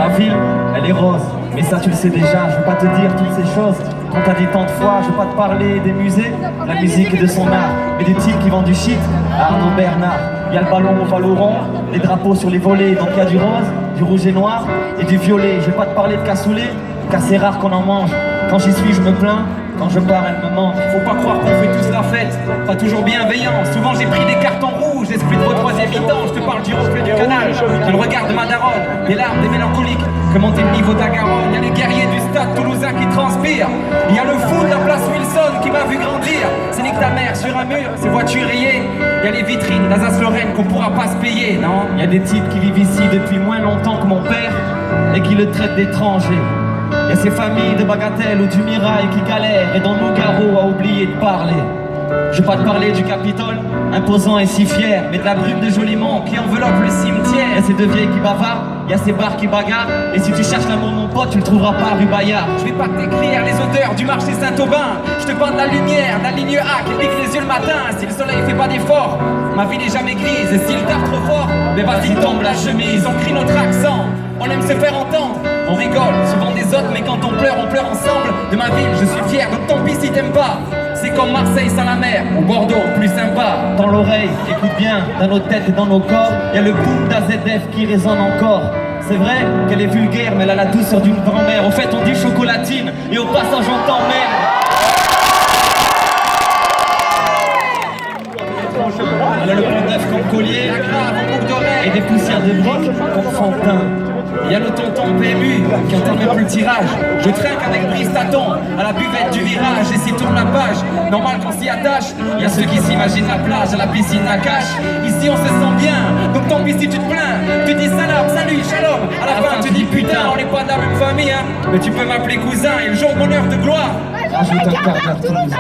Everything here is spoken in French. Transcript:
Ma ville, elle est rose, mais ça tu le sais déjà. Je veux pas te dire toutes ces choses quand t'as dit tant de fois. Je veux pas te parler des musées, la musique et de son art, mais des types qui vendent du shit à Arnaud Bernard. Il y a le ballon au Valoron, les drapeaux sur les volets. Donc il y a du rose, du rouge et noir et du violet. Je vais pas te parler de cassoulet, car c'est rare qu'on en mange. Quand j'y suis, je me plains. Quand je pars, elle me manque. Faut pas croire qu'on fait tous la fête, pas toujours bienveillant. Souvent j'ai pris des cartons rouges, esprit de vos troisième mi-temps. Je te parle du reflet du canal, j'ai le regard de ma daronne, des larmes, des mélancoliques, que monter le niveau de la Garonne. Il y a les guerriers du stade toulousain qui transpirent. Il y a le fou de la place Wilson qui m'a vu grandir. C'est nique ta mère sur un mur, ses voitures rayées. Il y a les vitrines d'Alsace-Lorraine qu'on pourra pas se payer, non? Il y a des types qui vivent ici depuis moins longtemps que mon père et qui le traitent d'étranger. Il y a ces familles de bagatelles ou du mirail qui galèrent et dont Nougaro a oublié de parler. Je vais pas te parler du Capitole, imposant et si fier, mais de la brume de Jolimont qui enveloppe le cimetière. Il y a ces deux vieilles qui bavardent, il y a ces bars qui bagarrent, et si tu cherches l'amour mon pote, tu le trouveras pas rue Bayard. Je vais pas t'écrire les odeurs du marché Saint-Aubin. Je te parle de la lumière, de la ligne A qui pique les yeux le matin. Si le soleil fait pas d'effort, ma vie n'est jamais grise. Et s'il tape trop fort, mais vas-y tombe la chemise. On crie notre accent, on aime se faire entendre. On rigole, souvent des autres, mais quand on pleure ensemble. De ma ville, je suis fier, donc tant pis si t'aimes pas. C'est comme Marseille sans la mer, ou Bordeaux, plus sympa. Dans l'oreille, écoute bien, dans nos têtes et dans nos corps, il y a le boom d'AZF qui résonne encore. C'est vrai qu'elle est vulgaire, mais elle a la douceur d'une grand-mère. Au fait, on dit chocolatine, et au passage, on t'emmerde. Elle a le plus neuf comme collier, La grave en boucle d'oreille. et des poussières de briques comme fond de teint. Il y a le tonton PMU qui entend même plus le tirage. Je trinque avec Bristaton à la buvette du virage et s'y tourne la page. Normal qu'on s'y attache. Il y a ceux qui s'imaginent la plage à la piscine à cache. Ici on se sent bien, donc tant pis si tu te plains. Tu dis salam, salut, shalom. À la fin tu dis putain, on n'est pas de la même famille hein. Mais tu peux m'appeler cousin et le jour de bonheur de gloire. Rajoute un quart d'heure toulousain.